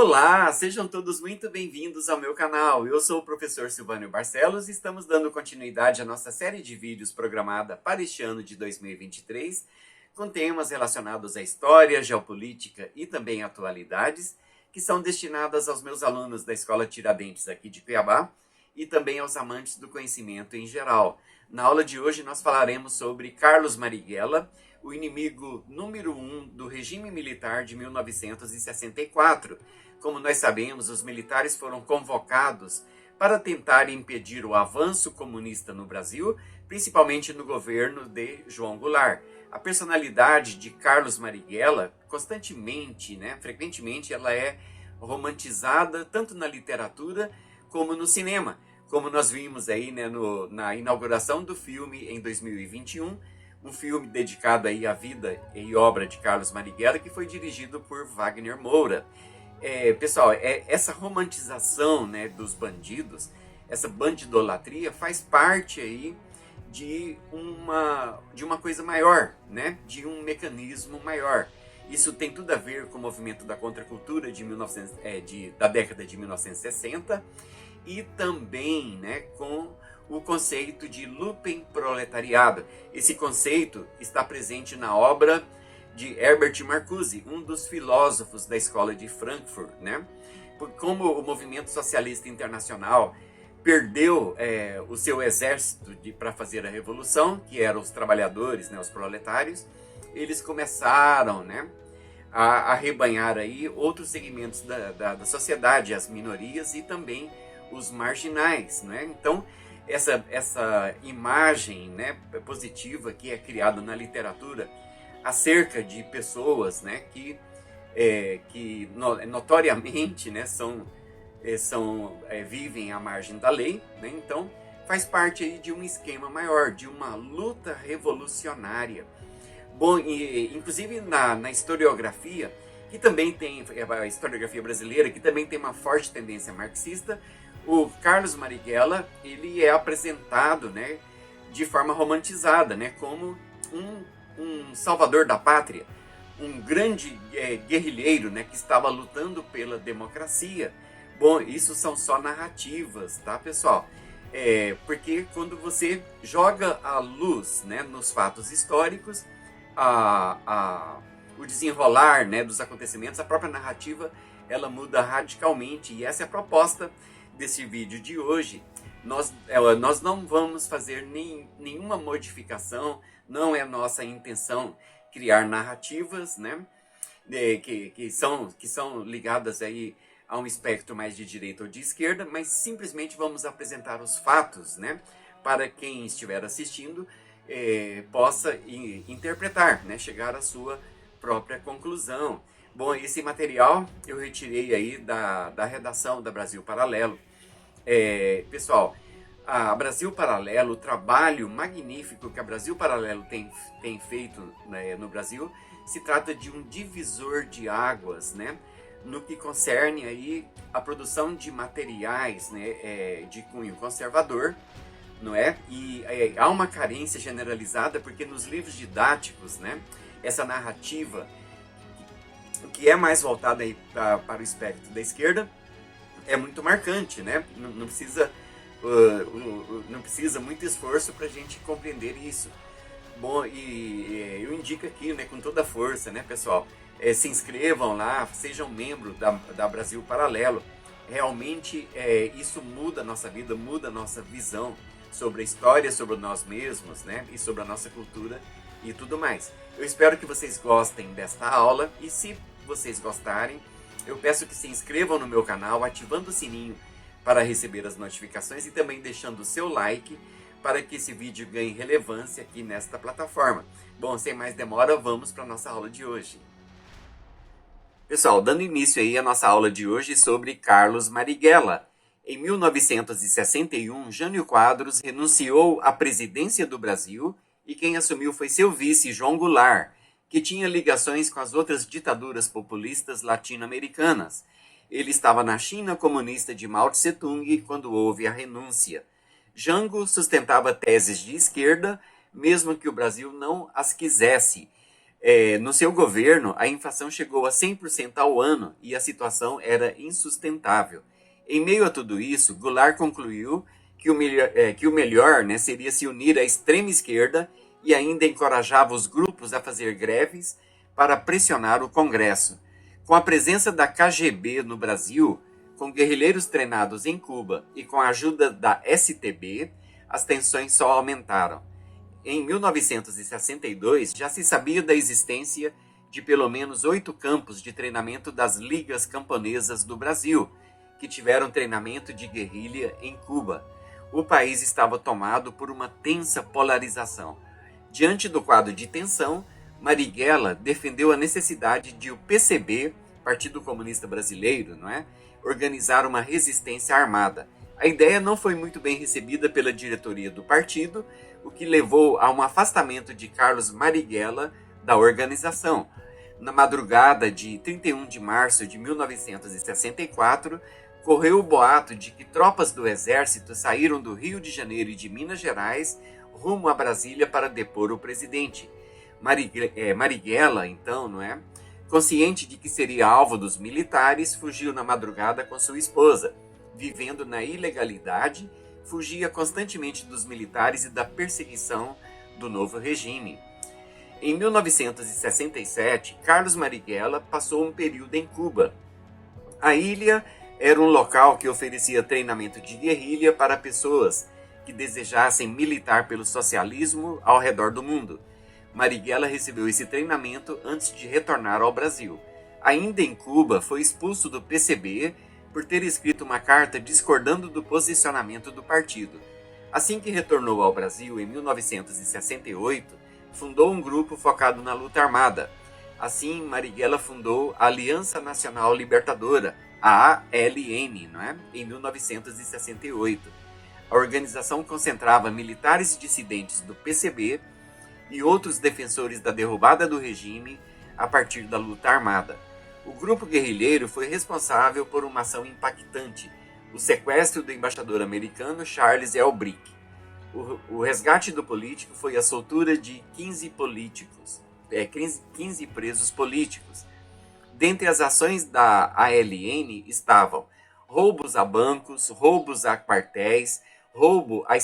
Olá, sejam todos muito bem-vindos ao meu canal. Eu sou o professor Silvânio Barcelos e estamos dando continuidade à nossa série de vídeos programada para este ano de 2023, com temas relacionados à história, geopolítica e também atualidades, que são destinadas aos meus alunos da Escola Tiradentes aqui de Cuiabá e também aos amantes do conhecimento em geral. Na aula de hoje nós falaremos sobre Carlos Marighella, o inimigo número 1 do regime militar de 1964. Como nós sabemos, os militares foram convocados para tentar impedir o avanço comunista no Brasil, principalmente no governo de João Goulart. A personalidade de Carlos Marighella, frequentemente, ela é romantizada tanto na literatura como no cinema, como nós vimos aí, na inauguração do filme em 2021, um filme dedicado aí à vida e obra de Carlos Marighella, que foi dirigido por Wagner Moura. Pessoal, essa romantização, dos bandidos, essa bandidolatria faz parte aí de uma coisa maior, de um mecanismo maior. Isso tem tudo a ver com o movimento da contracultura da década de 1960 e também com o conceito de lupenproletariado. Esse conceito está presente na obra de Herbert Marcuse, um dos filósofos da escola de Frankfurt. Como o movimento socialista internacional perdeu o seu exército para fazer a revolução, que eram os trabalhadores, os proletários, eles começaram a arrebanhar aí outros segmentos da sociedade, as minorias e também os marginais. Então, essa imagem positiva que é criada na literatura acerca de pessoas que notoriamente vivem à margem da lei, então faz parte aí de um esquema maior, de uma luta revolucionária. Bom, inclusive na historiografia, que também tem a historiografia brasileira, que também tem uma forte tendência marxista, o Carlos Marighella, ele é apresentado de forma romantizada, como um salvador da pátria, um grande guerrilheiro que estava lutando pela democracia. Bom, isso são só narrativas, tá, pessoal? Porque quando você joga a luz nos fatos históricos, o desenrolar dos acontecimentos, a própria narrativa, ela muda radicalmente, e essa é a proposta desse vídeo de hoje. Nós não vamos fazer nenhuma modificação, não é nossa intenção criar narrativas que são ligadas aí a um espectro mais de direita ou de esquerda, mas simplesmente vamos apresentar os fatos para quem estiver assistindo possa interpretar, chegar à sua própria conclusão. Bom, esse material eu retirei aí da redação da Brasil Paralelo. Pessoal, a Brasil Paralelo, o trabalho magnífico que a Brasil Paralelo tem feito no Brasil, se trata de um divisor de águas, no que concerne aí a produção de materiais de cunho conservador, não é? E há uma carência generalizada, porque nos livros didáticos, essa narrativa que é mais voltada aí para o espectro da esquerda é muito marcante, não precisa muito esforço para a gente compreender isso. Bom, e eu indico aqui com toda a força, pessoal, se inscrevam lá, sejam membros da Brasil Paralelo. Realmente isso muda a nossa vida, muda a nossa visão sobre a história, sobre nós mesmos, e sobre a nossa cultura e tudo mais. Eu espero que vocês gostem desta aula, e se vocês gostarem, eu peço que se inscrevam no meu canal, ativando o sininho para receber as notificações e também deixando o seu like para que esse vídeo ganhe relevância aqui nesta plataforma. Bom, sem mais demora, vamos para a nossa aula de hoje. Pessoal, dando início aí à nossa aula de hoje sobre Carlos Marighella. Em 1961, Jânio Quadros renunciou à presidência do Brasil e quem assumiu foi seu vice, João Goulart, que tinha ligações com as outras ditaduras populistas latino-americanas. Ele estava na China comunista de Mao Tse-tung quando houve a renúncia. Jango sustentava teses de esquerda, mesmo que o Brasil não as quisesse. No seu governo, a inflação chegou a 100% ao ano e a situação era insustentável. Em meio a tudo isso, Goulart concluiu que o melhor, né, seria se unir à extrema esquerda e ainda encorajava os grupos a fazer greves para pressionar o Congresso. Com a presença da KGB no Brasil, com guerrilheiros treinados em Cuba e com a ajuda da STB, as tensões só aumentaram. Em 1962, já se sabia da existência de pelo menos 8 campos de treinamento das Ligas Camponesas do Brasil, que tiveram treinamento de guerrilha em Cuba. O país estava tomado por uma tensa polarização. Diante do quadro de tensão, Marighella defendeu a necessidade de o PCB, Partido Comunista Brasileiro, organizar uma resistência armada. A ideia não foi muito bem recebida pela diretoria do partido, o que levou a um afastamento de Carlos Marighella da organização. Na madrugada de 31 de março de 1964, correu o boato de que tropas do exército saíram do Rio de Janeiro e de Minas Gerais rumo a Brasília para depor o presidente. Marighella, então, consciente de que seria alvo dos militares, fugiu na madrugada com sua esposa. Vivendo na ilegalidade, fugia constantemente dos militares e da perseguição do novo regime. Em 1967, Carlos Marighella passou um período em Cuba. A ilha era um local que oferecia treinamento de guerrilha para pessoas que desejassem militar pelo socialismo ao redor do mundo. Marighella recebeu esse treinamento antes de retornar ao Brasil. Ainda em Cuba, foi expulso do PCB por ter escrito uma carta discordando do posicionamento do partido. Assim que retornou ao Brasil em 1968, fundou um grupo focado na luta armada. Assim, Marighella fundou a Aliança Nacional Libertadora, a ALN, em 1968. A organização concentrava militares dissidentes do PCB e outros defensores da derrubada do regime a partir da luta armada. O grupo guerrilheiro foi responsável por uma ação impactante, o sequestro do embaixador americano Charles Elbrick. O resgate do político foi a soltura de 15 presos políticos. Dentre as ações da ALN estavam roubos a bancos, roubos a quartéis, roubo a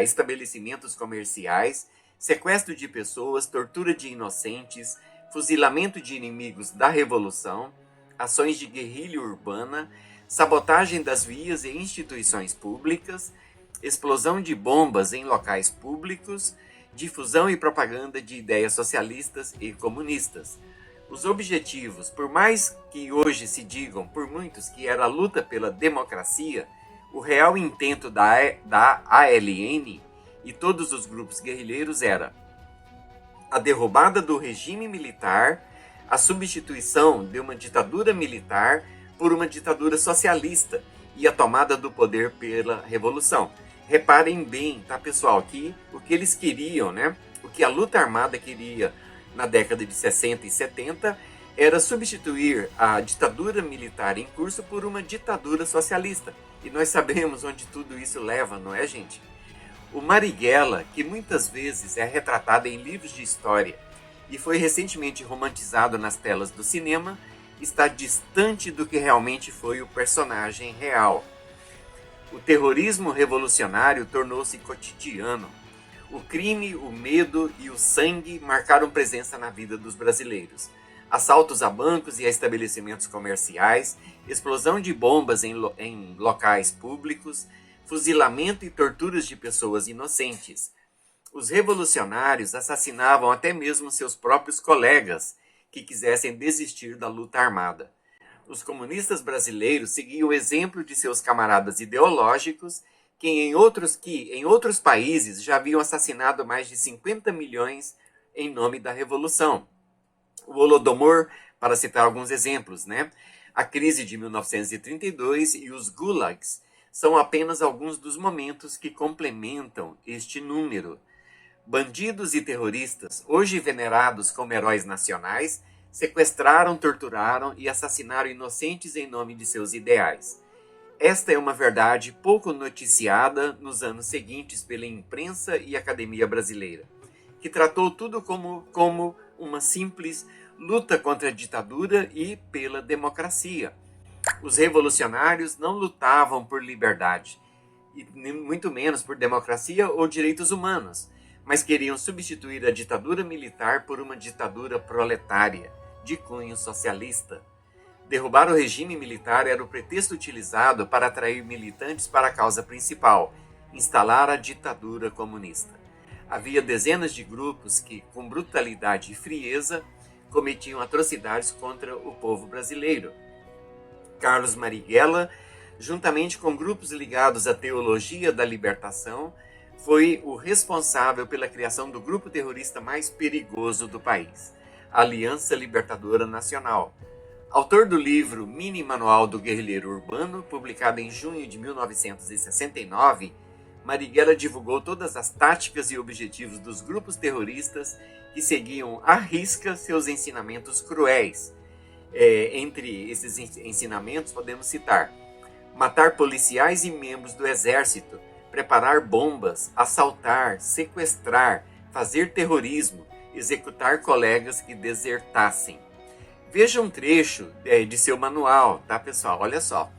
estabelecimentos comerciais, sequestro de pessoas, tortura de inocentes, fuzilamento de inimigos da Revolução, ações de guerrilha urbana, sabotagem das vias e instituições públicas, explosão de bombas em locais públicos, difusão e propaganda de ideias socialistas e comunistas. Os objetivos, por mais que hoje se digam por muitos que era a luta pela democracia, o real intento da ALN e todos os grupos guerrilheiros era a derrubada do regime militar, a substituição de uma ditadura militar por uma ditadura socialista e a tomada do poder pela revolução. Reparem bem, tá, pessoal, que o que eles queriam, o que a luta armada queria na década de 60 e 70 era substituir a ditadura militar em curso por uma ditadura socialista. E nós sabemos onde tudo isso leva, não é, gente? O Marighella, que muitas vezes é retratado em livros de história e foi recentemente romantizado nas telas do cinema, está distante do que realmente foi o personagem real. O terrorismo revolucionário tornou-se cotidiano. O crime, o medo e o sangue marcaram presença na vida dos brasileiros. Assaltos a bancos e a estabelecimentos comerciais, explosão de bombas em locais públicos, fuzilamento e torturas de pessoas inocentes. Os revolucionários assassinavam até mesmo seus próprios colegas que quisessem desistir da luta armada. Os comunistas brasileiros seguiam o exemplo de seus camaradas ideológicos que em outros países já haviam assassinado mais de 50 milhões em nome da Revolução. O Holodomor, para citar alguns exemplos, a crise de 1932 e os gulags são apenas alguns dos momentos que complementam este número. Bandidos e terroristas, hoje venerados como heróis nacionais, sequestraram, torturaram e assassinaram inocentes em nome de seus ideais. Esta é uma verdade pouco noticiada nos anos seguintes pela imprensa e academia brasileira, que tratou tudo como uma simples luta contra a ditadura e pela democracia. Os revolucionários não lutavam por liberdade, e muito menos por democracia ou direitos humanos, mas queriam substituir a ditadura militar por uma ditadura proletária, de cunho socialista. Derrubar o regime militar era o pretexto utilizado para atrair militantes para a causa principal, instalar a ditadura comunista. Havia dezenas de grupos que, com brutalidade e frieza, cometiam atrocidades contra o povo brasileiro. Carlos Marighella, juntamente com grupos ligados à teologia da libertação, foi o responsável pela criação do grupo terrorista mais perigoso do país, a Aliança Libertadora Nacional. Autor do livro Mini Manual do Guerrilheiro Urbano, publicado em junho de 1969, Marighella divulgou todas as táticas e objetivos dos grupos terroristas que seguiam à risca seus ensinamentos cruéis. Entre esses ensinamentos podemos citar: matar policiais e membros do exército, preparar bombas, assaltar, sequestrar, fazer terrorismo, executar colegas que desertassem. Veja um trecho de seu manual, tá, pessoal? Olha só.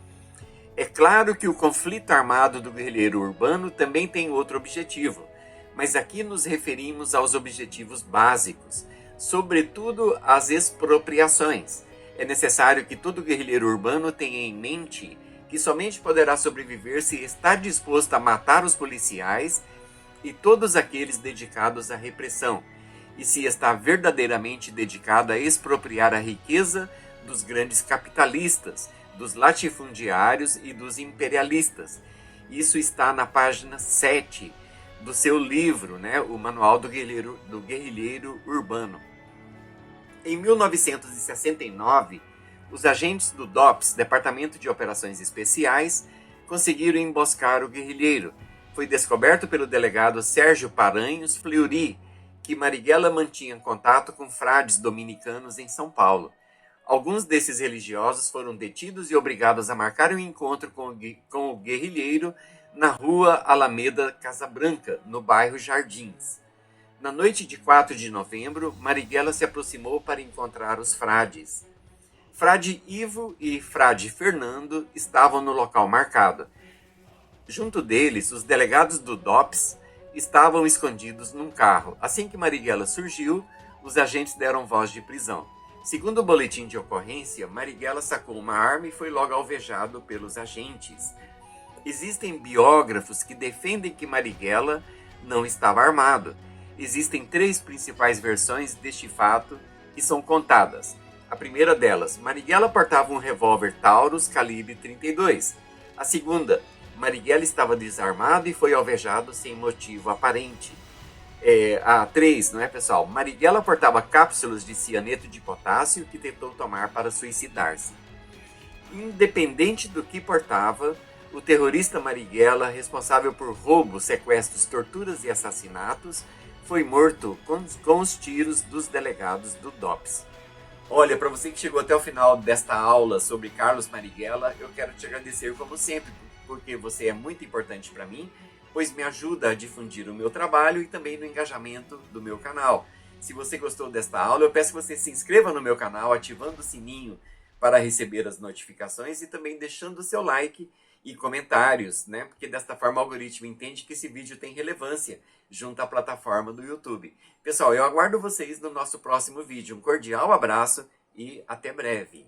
É claro que o conflito armado do guerrilheiro urbano também tem outro objetivo, mas aqui nos referimos aos objetivos básicos, sobretudo às expropriações. É necessário que todo guerrilheiro urbano tenha em mente que somente poderá sobreviver se está disposto a matar os policiais e todos aqueles dedicados à repressão, e se está verdadeiramente dedicado a expropriar a riqueza dos grandes capitalistas, dos latifundiários e dos imperialistas. Isso está na página 7 do seu livro, né, o Manual do Guerrilheiro Urbano. Em 1969, os agentes do DOPS, Departamento de Operações Especiais, conseguiram emboscar o guerrilheiro. Foi descoberto pelo delegado Sérgio Paranhos Fleury que Marighella mantinha contato com frades dominicanos em São Paulo. Alguns desses religiosos foram detidos e obrigados a marcar um encontro com o guerrilheiro na rua Alameda Casabranca, no bairro Jardins. Na noite de 4 de novembro, Marighella se aproximou para encontrar os frades. Frade Ivo e Frade Fernando estavam no local marcado. Junto deles, os delegados do DOPS estavam escondidos num carro. Assim que Marighella surgiu, os agentes deram voz de prisão. Segundo o boletim de ocorrência, Marighella sacou uma arma e foi logo alvejado pelos agentes. Existem biógrafos que defendem que Marighella não estava armado. Existem 3 principais versões deste fato que são contadas. A primeira delas, Marighella portava um revólver Taurus calibre 32. A segunda, Marighella estava desarmado e foi alvejado sem motivo aparente. A 3, não é, pessoal? Marighella portava cápsulas de cianeto de potássio que tentou tomar para suicidar-se. Independente do que portava, o terrorista Marighella, responsável por roubos, sequestros, torturas e assassinatos, foi morto com os tiros dos delegados do DOPS. Olha, para você que chegou até o final desta aula sobre Carlos Marighella, eu quero te agradecer como sempre, porque você é muito importante para mim, pois me ajuda a difundir o meu trabalho e também no engajamento do meu canal. Se você gostou desta aula, eu peço que você se inscreva no meu canal, ativando o sininho para receber as notificações e também deixando o seu like e comentários, né? Porque desta forma o algoritmo entende que esse vídeo tem relevância junto à plataforma do YouTube. Pessoal, eu aguardo vocês no nosso próximo vídeo. Um cordial abraço e até breve.